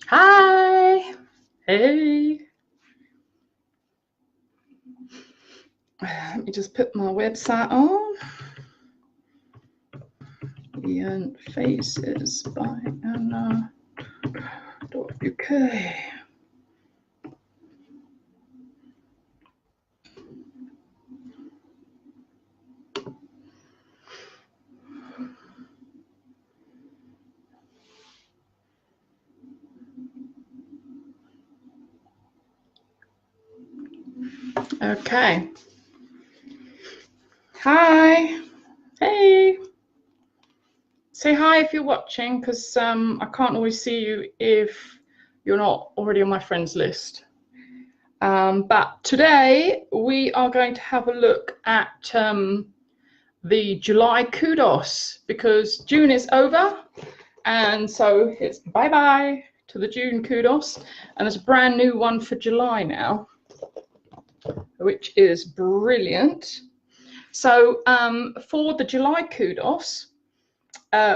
Hi. Hey. Let me just put my website on. Beyond Faces by Anna.uk. Okay. Hi. Hey. Say hi if you're watching, because I can't always see you if you're not already on my friends list. But today we are going to have a look at the July kudos, because June is over, and so it's bye-bye to the June kudos, and there's a brand new one for July now, which is brilliant. So for the July kudos,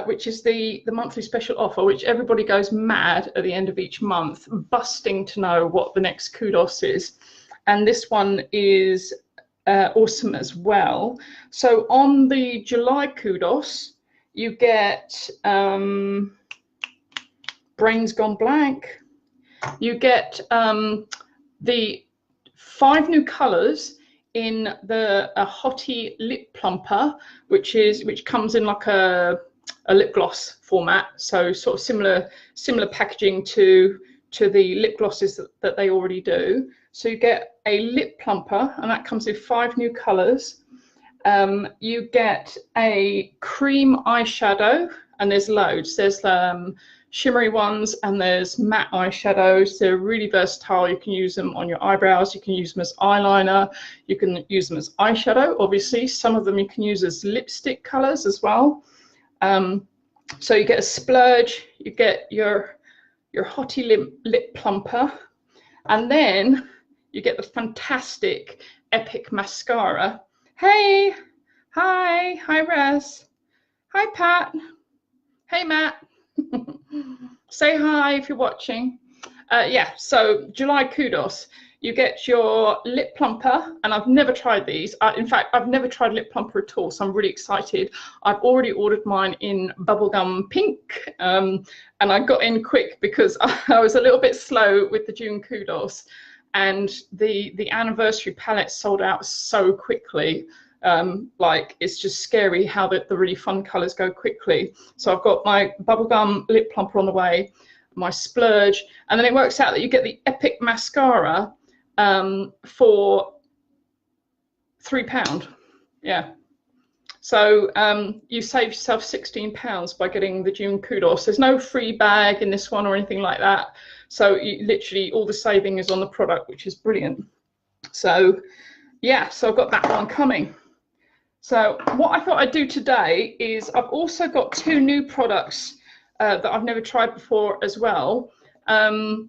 which is the monthly special offer, which everybody goes mad at the end of each month, busting to know what the next kudos is. And this one is awesome as well. So on the July kudos, you get Brains Gone Blank. You get the 5 new colours in the Hottie Lip Plumper, which comes in like a lip gloss format, so sort of similar packaging to the lip glosses that they already do. So you get a lip plumper, and that comes with 5 new colours. You get a cream eyeshadow, and there's loads. There's shimmery ones, and there's matte eyeshadows. They're really versatile. You can use them on your eyebrows, you can use them as eyeliner, you can use them as eyeshadow. Obviously, some of them you can use as lipstick colours as well. So you get a splurge, you get your Hottie lip plumper, and then you get the fantastic Epic mascara. Hey, hi Raz, hi Pat, hey Matt. Say hi if you're watching. Yeah, so July kudos. You get your lip plumper, and I've never tried these. In fact, I've never tried lip plumper at all, so I'm really excited. I've already ordered mine in bubblegum pink, and I got in quick because I was a little bit slow with the June kudos, and the anniversary palette sold out so quickly. Like, it's just scary how the really fun colours go quickly. So I've got my bubblegum lip plumper on the way, my splurge, and then it works out that you get the Epic mascara for £3. Yeah. So you save yourself £16 by getting the June kudos. There's no free bag in this one or anything like that. So literally all the saving is on the product, which is brilliant. So yeah, so I've got that one coming. So what I thought I'd do today is I've also got 2 new products that I've never tried before as well. And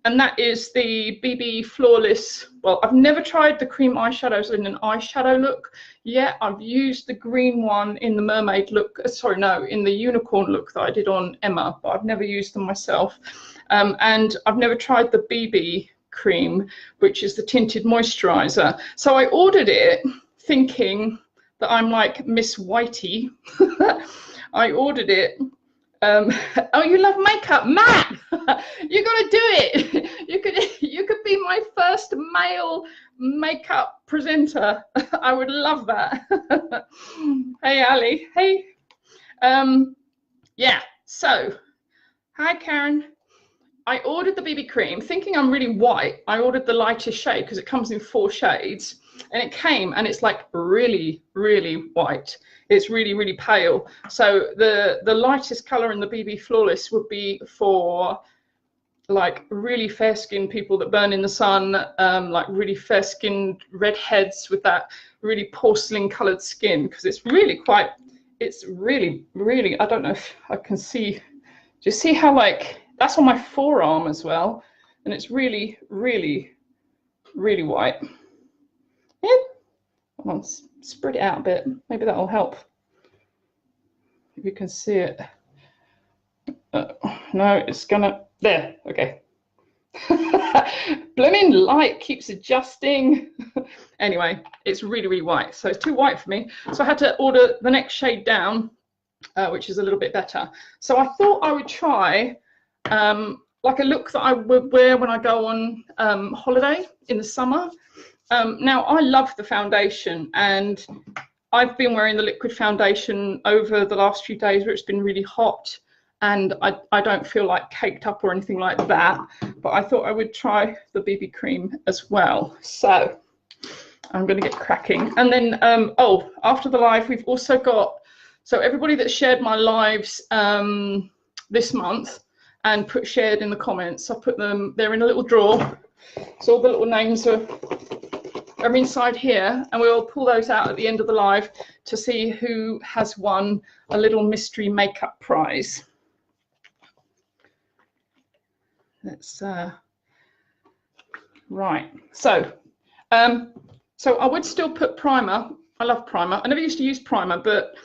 that is the BB Flawless. Well, I've never tried the cream eyeshadows in an eyeshadow look yet. I've used the green one in the mermaid look, sorry, no, in the unicorn look that I did on Emma, but I've never used them myself. And I've never tried the BB cream, which is the tinted moisturizer. So I ordered it thinking that I'm like Miss Whitey. I ordered it. Oh, you love makeup, Matt. You gotta do it. You could be my first male makeup presenter. I would love that. Hey Ali. Hey. Yeah, so hi Karen. I ordered the BB cream thinking I'm really white. I ordered the lightest shade because it comes in 4 shades, and it came and it's like really white. It's really pale. So the lightest color in the BB Flawless would be for like really fair skinned people that burn in the sun, like really fair skinned redheads with that really porcelain colored skin, because it's really quite, it's really, I don't know if I can see, do you see how like, that's on my forearm as well, and it's really white. Yeah. Come on, spread it out a bit. Maybe that'll help. If you can see it. No, it's gonna. There, okay. Blooming light keeps adjusting. Anyway, it's really, really white, so it's too white for me. So I had to order the next shade down, which is a little bit better. So I thought I would try like a look that I would wear when I go on holiday in the summer. Now, I love the foundation, and I've been wearing the liquid foundation over the last few days where it's been really hot, and I don't feel like caked up or anything like that, but I thought I would try the BB cream as well. So I'm going to get cracking. And then, oh, after the live, we've also got, so everybody that shared my lives this month and shared in the comments, I put them, they're in a little drawer. So all the little names are inside here, and we'll pull those out at the end of the live to see who has won a little mystery makeup prize. Let's right. So I would still put primer. I love primer. I never used to use primer, but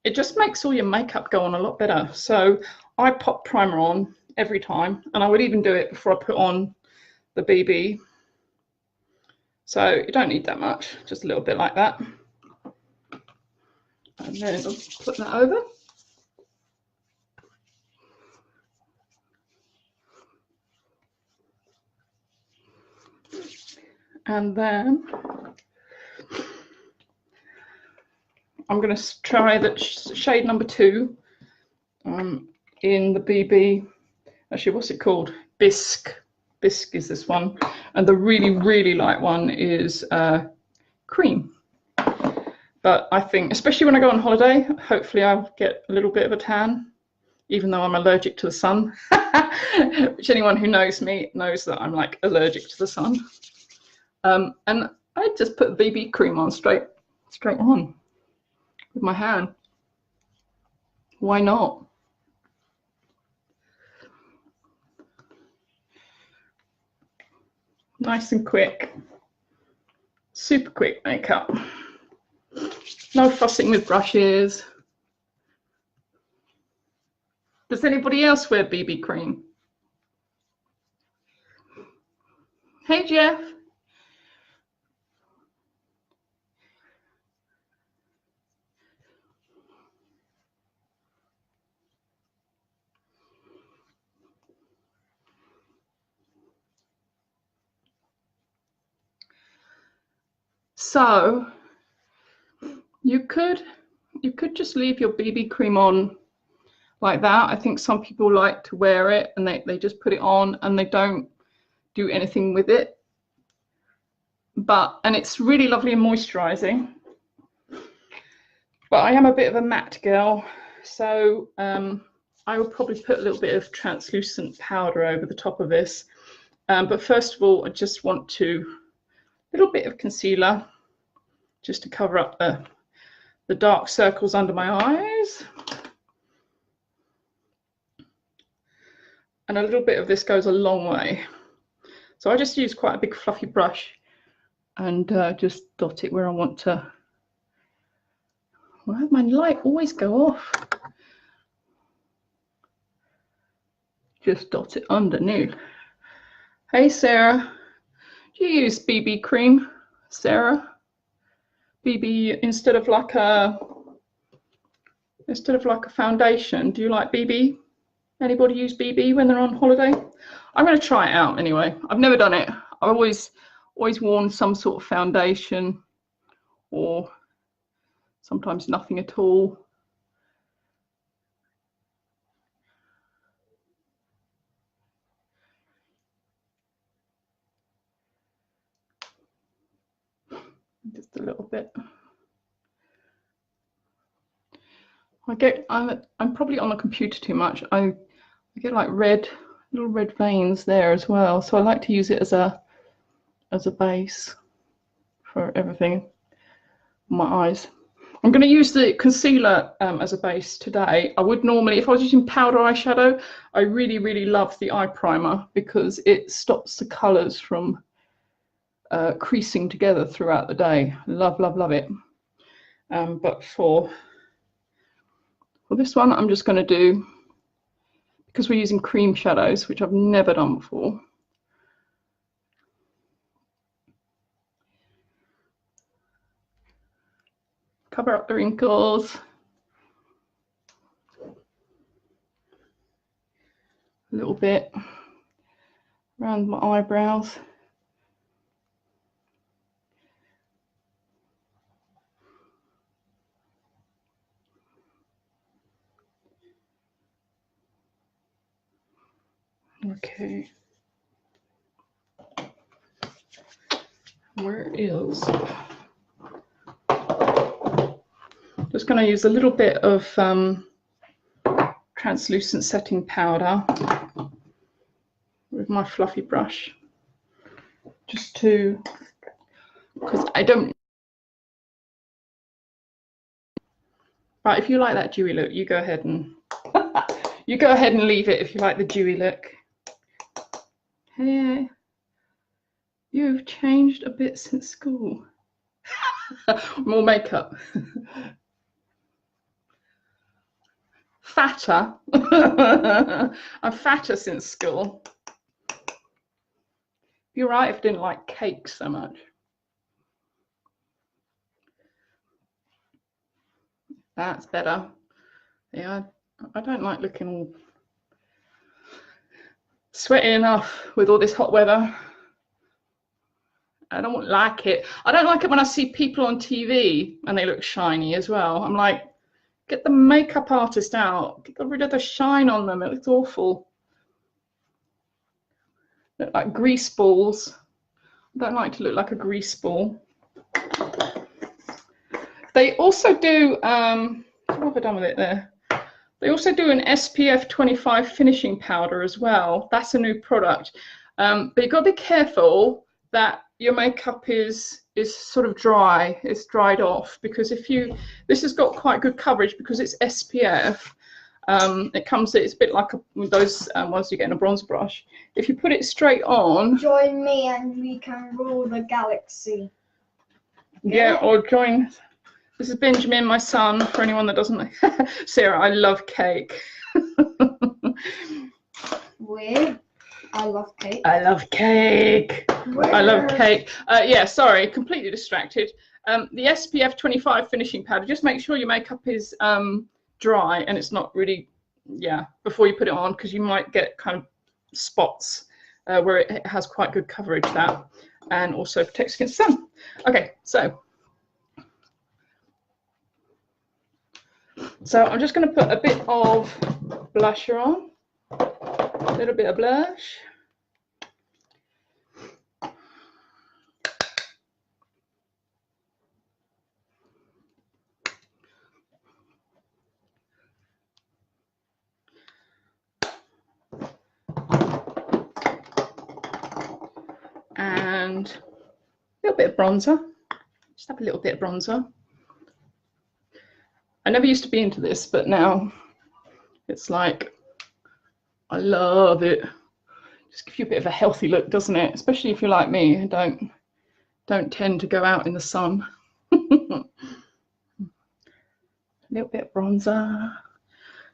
it just makes all your makeup go on a lot better. So I pop primer on every time, and I would even do it before I put on the BB. So you don't need that much, just a little bit like that. And then I'll put that over. And then I'm going to try the shade number 2 in the BB. Actually, what's it called? Bisque. Bisque is this one. And the really, really light one is cream. But I think, especially when I go on holiday, hopefully I'll get a little bit of a tan, even though I'm allergic to the sun. Which anyone who knows me knows that I'm like allergic to the sun. And I just put BB cream on straight on with my hand. Why not? Nice and quick, super quick makeup. No fussing with brushes. Does anybody else wear BB cream? Hey, Jeff. So you could just leave your BB cream on like that. I think some people like to wear it and they just put it on and they don't do anything with it. And it's really lovely and moisturizing. But I am a bit of a matte girl, so I will probably put a little bit of translucent powder over the top of this. But first of all, I just want a little bit of concealer just to cover up the dark circles under my eyes. And a little bit of this goes a long way. So I just use quite a big fluffy brush and just dot it where I want to. Why does my light always go off? Just dot it underneath. Hey, Sarah. Do you use BB cream, Sarah? BB instead of like a foundation. Do you like BB? Anybody use BB when they're on holiday? I'm going to try it out anyway. I've never done it. I've always worn some sort of foundation, or sometimes nothing at all. Just a little bit. I'm probably on the computer too much. I get like little red veins there as well. So I like to use it as a base for everything on my eyes. I'm going to use the concealer as a base today. I would normally, if I was using powder eyeshadow, I really, really love the eye primer because it stops the colours from creasing together throughout the day. Love, love, love it. But for this one, I'm just going to do, because we're using cream shadows, which I've never done before. Cover up the wrinkles. A little bit around my eyebrows. Okay. Where is? Just going to use a little bit of translucent setting powder with my fluffy brush, just to, because I don't. Right, if you like that dewy look, you go ahead and you go ahead and leave it if you like the dewy look. Hey, you've changed a bit since school. More makeup. Fatter. I'm fatter since school. You're right if I didn't like cake so much. That's better. Yeah, I don't like looking all sweaty enough with all this hot weather. I don't like it. I don't like it when I see people on TV and they look shiny as well. I'm like, get the makeup artist out. Get rid of the shine on them. It looks awful. Look like grease balls. I don't like to look like a grease ball. They also do, what have I done with it there? They also do an SPF 25 finishing powder as well. That's a new product. But you've got to be careful that your makeup is sort of dry. It's dried off, because if you, this has got quite good coverage because it's SPF. It comes, it's a bit like those ones you get in a bronzer brush. If you put it straight on. Join me and we can rule the galaxy. Yeah, or join. This is Benjamin, my son, for anyone that doesn't know. Sarah, I love cake. Weird. I love cake. I love cake. Weird. I love cake. Yeah, sorry, completely distracted. The SPF 25 finishing powder, just make sure your makeup is dry and it's not really, yeah, before you put it on, because you might get kind of spots where it has quite good coverage, that, and also protects against sun. Okay, so I'm just going to put a bit of blusher on, a little bit of blush. And a little bit of bronzer. Just have a little bit of bronzer. I never used to be into this, but now it's like, I love it. Just gives you a bit of a healthy look, doesn't it? Especially if you're like me and don't tend to go out in the sun. A little bit of bronzer.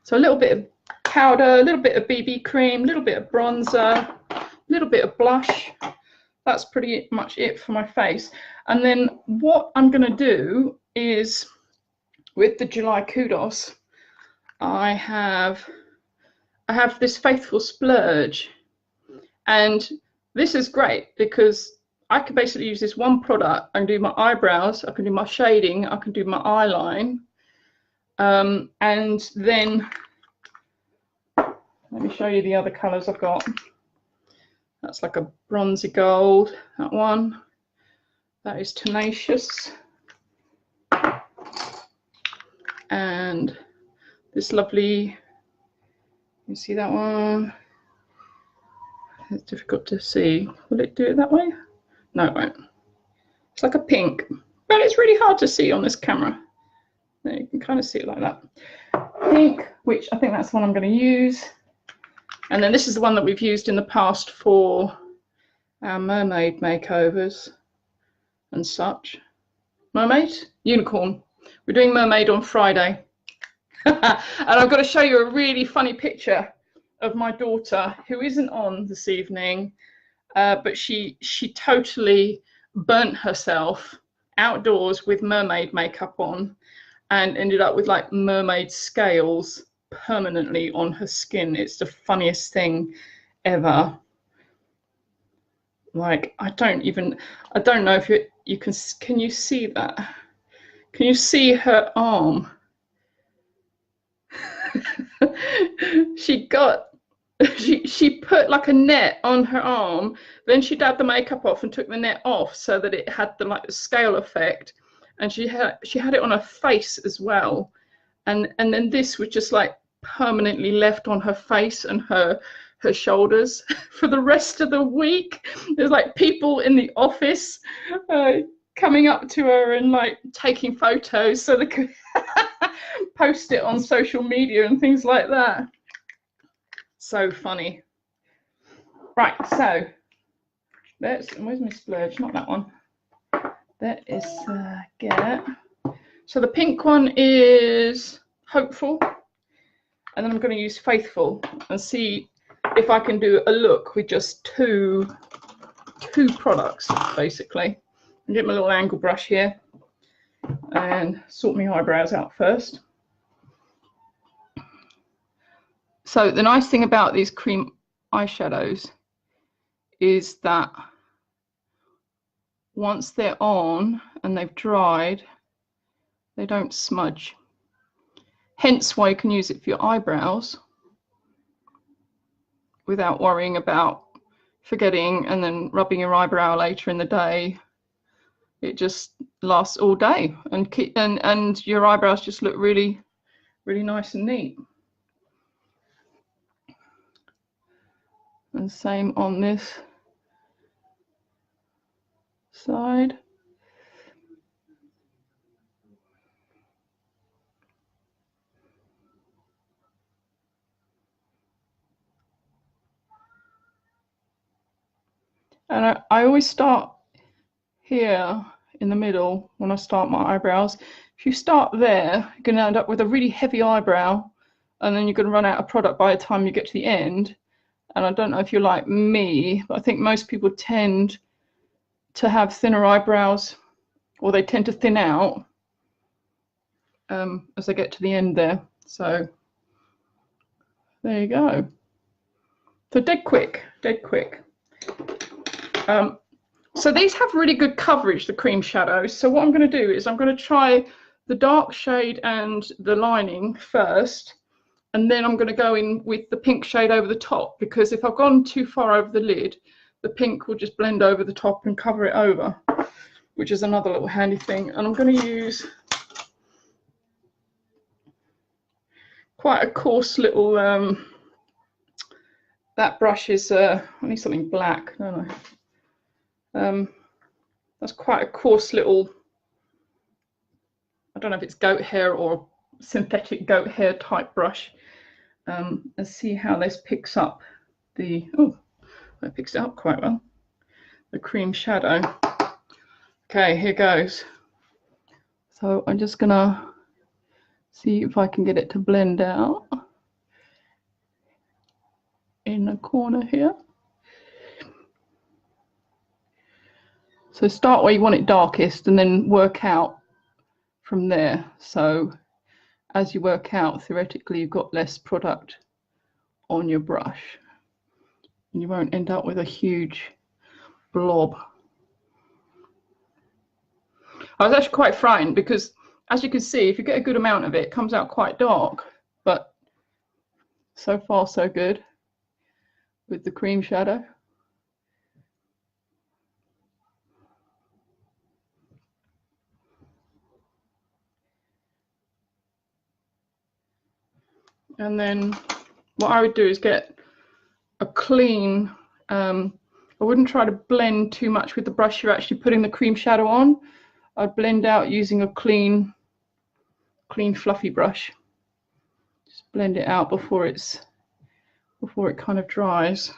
So a little bit of powder, a little bit of BB cream, a little bit of bronzer, a little bit of blush. That's pretty much it for my face. And then what I'm going to do is, with the July Kudos, I have this Faithful Splurge, and this is great because I can basically use this one product. I can do my eyebrows, I can do my shading, I can do my eyeline, and then let me show you the other colours I've got. That's like a bronzy gold, that one. That is Tenacious. And this lovely, you see that one? It's difficult to see. Will it do it that way? No, it won't. It's like a pink, but it's really hard to see on this camera. There, you can kind of see it like that. Pink, which I think that's the one I'm going to use. And then this is the one that we've used in the past for our mermaid makeovers and such. Mermaid? Unicorn. We're doing mermaid on Friday. And I've got to show you a really funny picture of my daughter, who isn't on this evening, but she totally burnt herself outdoors with mermaid makeup on and ended up with like mermaid scales permanently on her skin. It's the funniest thing ever. Like, I don't know if you can you see that? Can you see her arm? she put like a net on her arm, then she dabbed the makeup off and took the net off so that it had the like scale effect, and she had it on her face as well, and then this was just like permanently left on her face and her shoulders for the rest of the week. There's like people in the office coming up to her and like taking photos so they could post it on social media and things like that. So funny. Right, so where's my splurge? Not that one. That is get. So the pink one is Hopeful, and then I'm going to use Faithful and see if I can do a look with just two products, basically. I'll get my little angle brush here and sort my eyebrows out first. So the nice thing about these cream eyeshadows is that once they're on and they've dried, they don't smudge. Hence why you can use it for your eyebrows without worrying about forgetting and then rubbing your eyebrow later in the day. It just lasts all day, and your eyebrows just look really, really nice and neat. And same on this side. And I always start here in the middle when I start my eyebrows. If you start there, you're going to end up with a really heavy eyebrow, and then you're going to run out of product by the time you get to the end. And I don't know if you're like me, but I think most people tend to have thinner eyebrows, or they tend to thin out as they get to the end there. So there you go. So dead quick. So these have really good coverage, the cream shadows. So what I'm going to do is I'm going to try the dark shade and the lining first, and then I'm going to go in with the pink shade over the top, because if I've gone too far over the lid, the pink will just blend over the top and cover it over, which is another little handy thing. And I'm going to use quite a coarse little, that brush is, I need something black, don't I? That's quite a coarse little, I don't know if it's goat hair or synthetic goat hair type brush. And see how this picks up the, oh, that picks it up quite well, the cream shadow. Okay, here goes. So I'm just gonna see if I can get it to blend out in the corner here. So start where you want it darkest and then work out from there. So as you work out, theoretically, you've got less product on your brush and you won't end up with a huge blob. I was actually quite frightened because, as you can see, if you get a good amount of it, it comes out quite dark, but so far so good with the cream shadow. And then what I would do is get a clean, I wouldn't try to blend too much with the brush you're actually putting the cream shadow on. I'd blend out using a clean fluffy brush. Just blend it out before it kind of dries.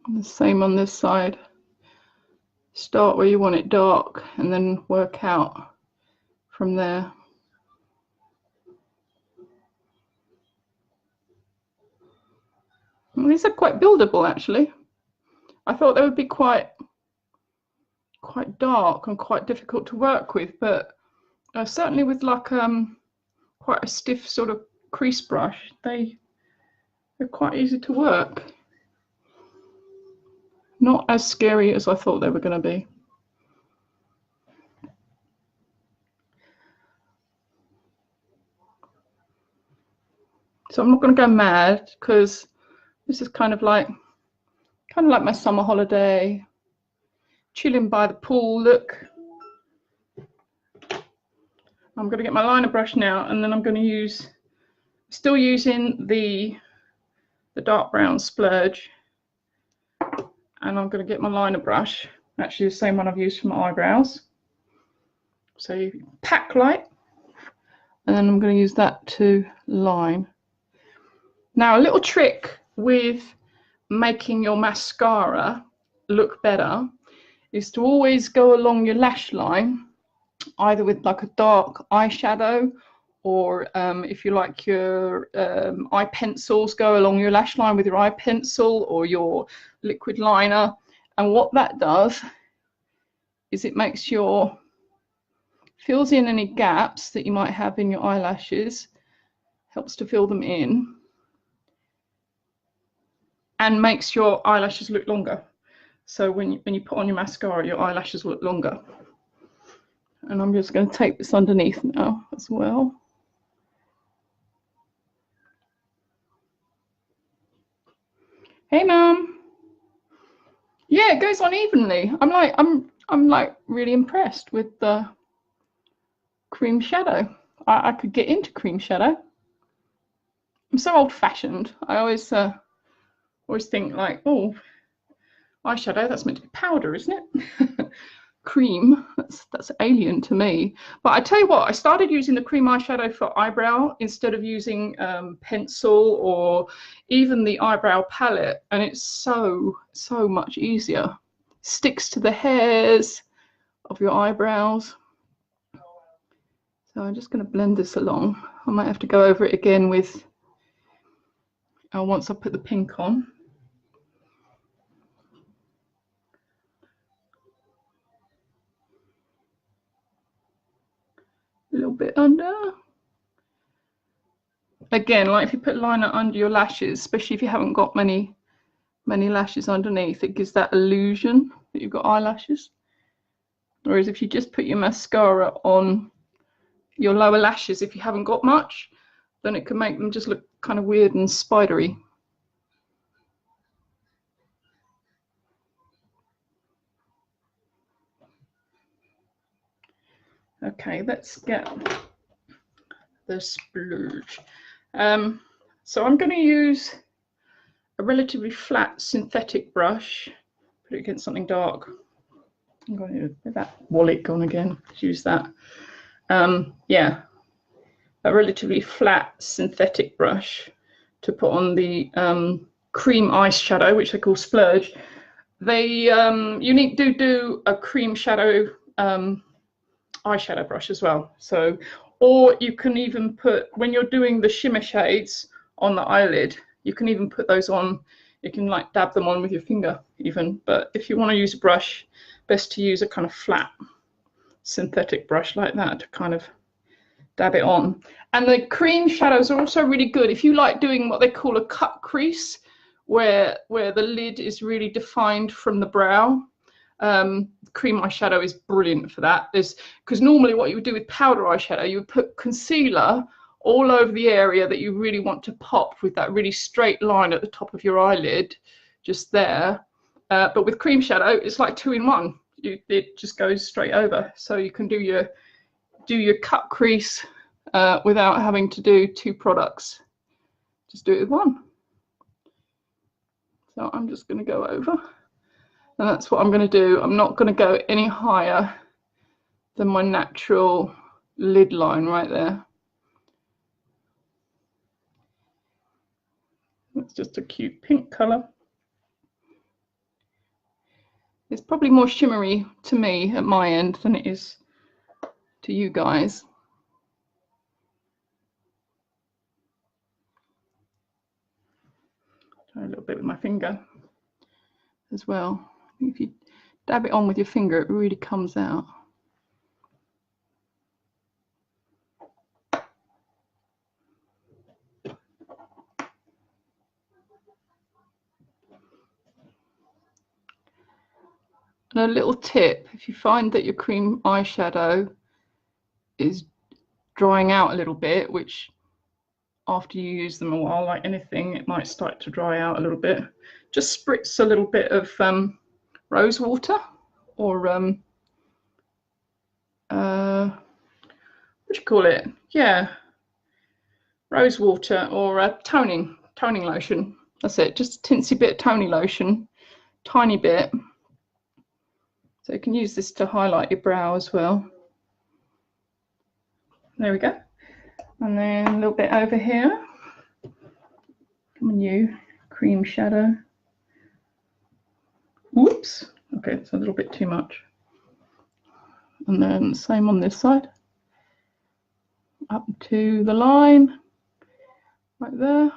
And the same on this side. Start where you want it dark and then work out from there. And these are quite buildable actually. I thought they would be quite dark and quite difficult to work with, but certainly with like quite a stiff sort of crease brush, they're quite easy to work. Not as scary as I thought they were going to be. So I'm not going to go mad because this is kind of like my summer holiday, chilling by the pool look. I'm going to get my liner brush now, and then I'm going to use, still using the dark brown splurge, and I'm going to get my liner brush, actually the same one I've used for my eyebrows. So you pack light, and then I'm going to use that to line. Now, a little trick with making your mascara look better is to always go along your lash line, either with like a dark eyeshadow, or if you like your eye pencils, go along your lash line with your eye pencil or your liquid liner. And what that does is it makes fills in any gaps that you might have in your eyelashes, helps to fill them in, and makes your eyelashes look longer. So when you put on your mascara, your eyelashes will look longer. And I'm just going to take this underneath now as well. Hey, Mum. Yeah, it goes on evenly. I'm like really impressed with the cream shadow. I could get into cream shadow. I'm so old-fashioned. I always think like, oh, eyeshadow, that's meant to be powder, isn't it? Cream, that's alien to me. But I tell you what, I started using the cream eyeshadow for eyebrow instead of using pencil or even the eyebrow palette, and it's so much easier. Sticks to the hairs of your eyebrows. So I'm just going to blend this along. I might have to go over it again with once I put the pink on. A little bit under. Again, like if you put liner under your lashes, especially if you haven't got many lashes underneath, it gives that illusion that you've got eyelashes. Whereas if you just put your mascara on your lower lashes, if you haven't got much, then it can make them just look kind of weird and spidery. Okay, let's get the splurge. So I'm going to use a relatively flat synthetic brush, put it against something dark. I'm going to get that wallet gone again. Let's use that. Yeah, a relatively flat synthetic brush to put on the cream eyeshadow, which they call splurge. They you need to do a cream shadow eyeshadow brush as well. So, or you can even put, when you're doing the shimmer shades on the eyelid, you can even put those on. You can like dab them on with your finger even. But if you want to use a brush, best to use a kind of flat synthetic brush like that to kind of dab it on. And the cream shadows are also really good if you like doing what they call a cut crease, where the lid is really defined from the brow. Cream eyeshadow is brilliant for that. Because normally what you would do with powder eyeshadow, you would put concealer all over the area that you really want to pop with that really straight line at the top of your eyelid, just there. But with cream shadow, it's like 2 in 1. It just goes straight over. So you can do your cut crease without having to do 2 products. Just do it with 1. So I'm just going to go over. And that's what I'm going to do. I'm not going to go any higher than my natural lid line right there. It's just a cute pink colour. It's probably more shimmery to me at my end than it is to you guys. Try a little bit with my finger as well. If you dab it on with your finger, it really comes out. And a little tip, if you find that your cream eyeshadow is drying out a little bit, which after you use them a while, like anything, it might start to dry out a little bit, just spritz a little bit of rose water or what do you call it? Yeah, rose water or toning lotion. That's it, just a tinsy bit of toning lotion, tiny bit. So you can use this to highlight your brow as well. There we go. And then a little bit over here. Come on, you cream shadow. Whoops. Okay, it's a little bit too much. And then same on this side. Up to the line. Right there.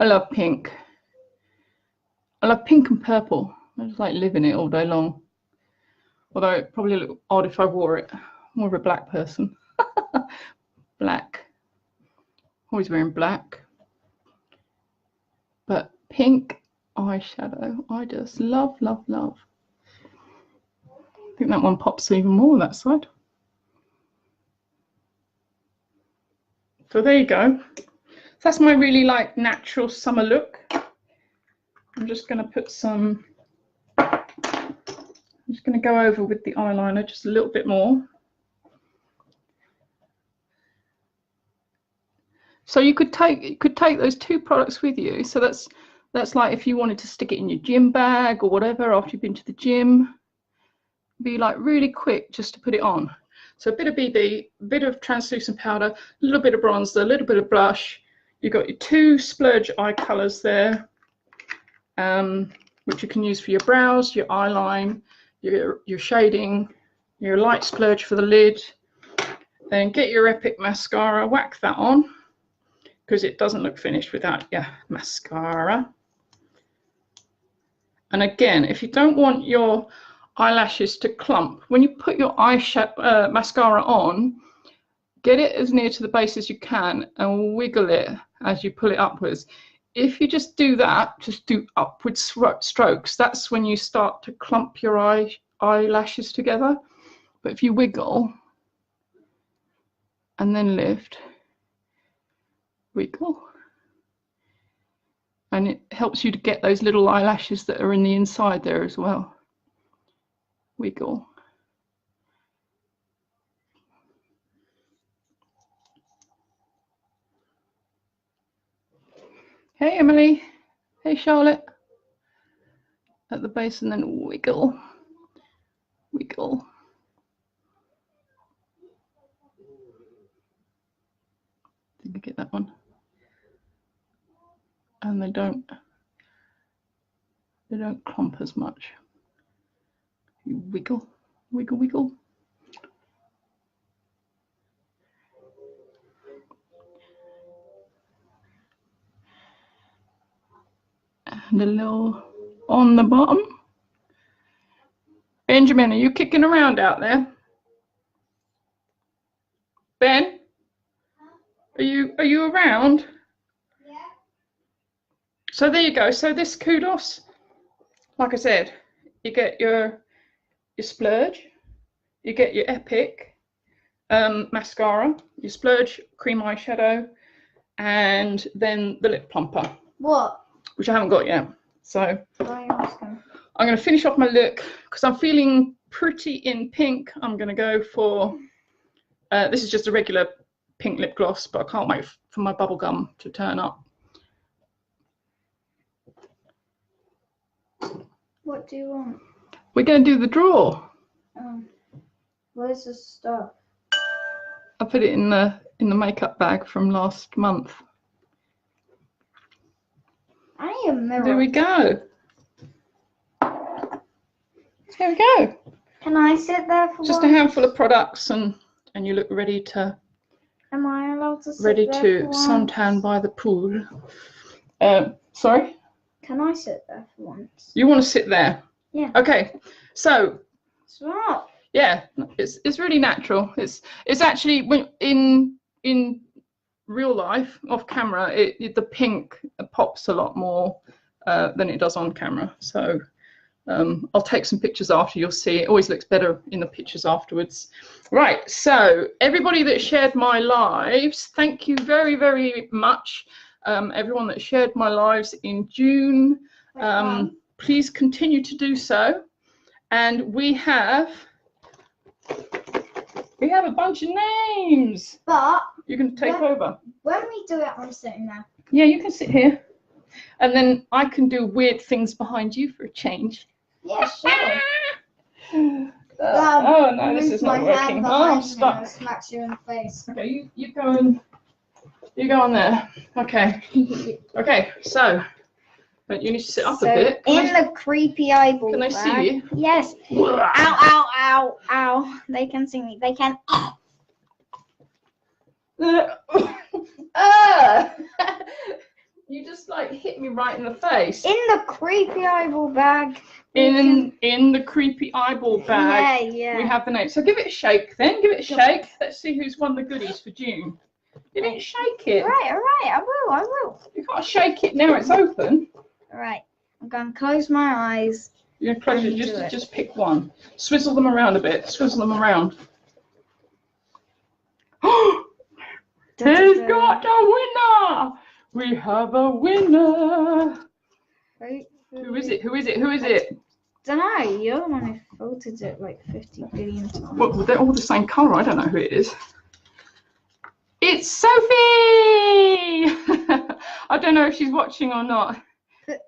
I love pink. I love pink and purple. I just like live in it all day long. Although it probably look odd if I wore it. More of a black person. Black. Always wearing black. But pink eyeshadow, I just love, love, love. I think that one pops even more that side. So there you go. That's my really like natural summer look. I'm just going to put some, I'm just going to go over with the eyeliner just a little bit more. So you could take those two products with you. So that's like if you wanted to stick it in your gym bag or whatever after you've been to the gym. Be like really quick just to put it on. So a bit of BB, a bit of translucent powder, a little bit of bronzer, a little bit of blush. You've got your two splurge eye colours there, which you can use for your brows, your eyeline, your shading, your light splurge for the lid. Then get your Epic mascara, whack that on, because it doesn't look finished without your mascara. And again, if you don't want your eyelashes to clump, when you put your mascara on, get it as near to the base as you can and wiggle it as you pull it upwards. If you just do that, just do upward strokes, that's when you start to clump your eyelashes together. But if you wiggle and then lift, wiggle, and it helps you to get those little eyelashes that are in the inside there as well. Wiggle. Hey Emily, hey Charlotte. At the base and then wiggle, wiggle. Did you get that one? And they don't clump as much. You wiggle, wiggle, wiggle. And a little on the bottom. Benjamin, are you kicking around out there? Ben, are you around? Yeah. So there you go. So this kudos, like I said, you get your splurge, you get your Epic mascara, your splurge cream eyeshadow, and then the lip plumper. What? Which I haven't got yet. So Why are you asking? I'm going to finish off my look because I'm feeling pretty in pink. I'm going to go for, this is just a regular pink lip gloss, but I can't wait for my bubble gum to turn up. What do you want? We're going to do the draw. Where's the stuff? I put it in the makeup bag from last month. I need a mirror. There we go. Here we go. Can I sit there for Just once? a handful of products, and you look ready to Am I allowed to sit there for once? suntan by the pool. Sorry? Can I sit there for once? You want to sit there? Yeah. Okay. So Stop. yeah, it's really natural. It's actually when in real life off camera, the pink pops a lot more than it does on camera. So I'll take some pictures after. You'll see it always looks better in the pictures afterwards. Right, so everybody that shared my lives, thank you very, very much. Everyone that shared my lives in June, please continue to do so. And we have a bunch of names. But You can take over. when we do it, I'm sitting there. Yeah, you can sit here. And then I can do weird things behind you for a change. Yeah, sure. Oh no, this is not working. Oh, I'm stuck. Smacks you in the face. Okay, you go on there. Okay. Okay, so but you need to sit up a bit. The creepy eyeball. Can they see you? Yes. Ow, ow, ow, ow. They can see me. They can. You just like hit me right in the face. In the creepy eyeball bag. In the creepy eyeball bag. Yeah. We have the name. So give it a shake then. Give it a shake. Let's see who's won the goodies for June. You didn't shake it. All right. I will. You can't shake it now it's open. All right. I'm going to close my eyes. You're gonna close it. Just pick one. Swizzle them around a bit. Swizzle them around. Who's got a winner? We have a winner. Who is it? Who is it? Don't know. You're the one who filtered it like 50 billion times. Well, they're all the same colour. I don't know who it is. It's Sophie! I don't know if she's watching or not.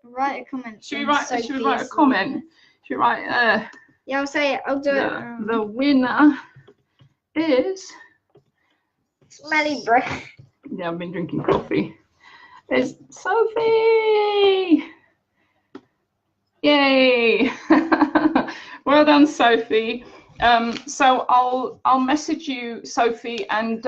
Write a comment. Should we write a comment? Should we write Yeah, I'll say it. I'll do it. The winner is Smelly breath. Yeah, I've been drinking coffee. It's Sophie! Yay! Well done, Sophie. So I'll message you, Sophie, and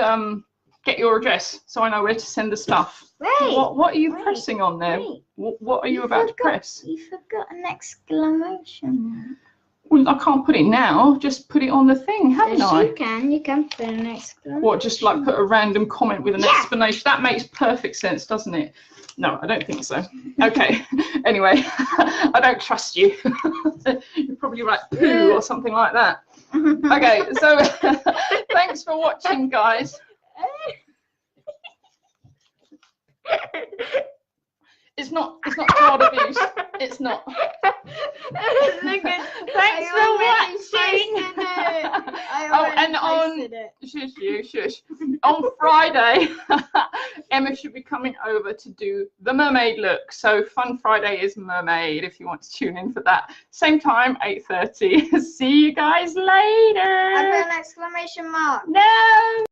get your address so I know where to send the stuff. Wait, what are you pressing on there? What are you about to press? You forgot an exclamation. Well, I can't put it now. Just put it on the thing, haven't I? You can put an exclamation. What, just like put a random comment with an explanation? That makes perfect sense, doesn't it? No, I don't think so. Okay. Anyway, I don't trust you. You're probably right, poo or something like that. Okay, so thanks for watching, guys. It's not child abuse. It's not. Thanks for watching. And shush. On Friday, Emma should be coming over to do the mermaid look. So Fun Friday is mermaid. If you want to tune in for that, same time, 8:30. See you guys later. I put an exclamation mark. No.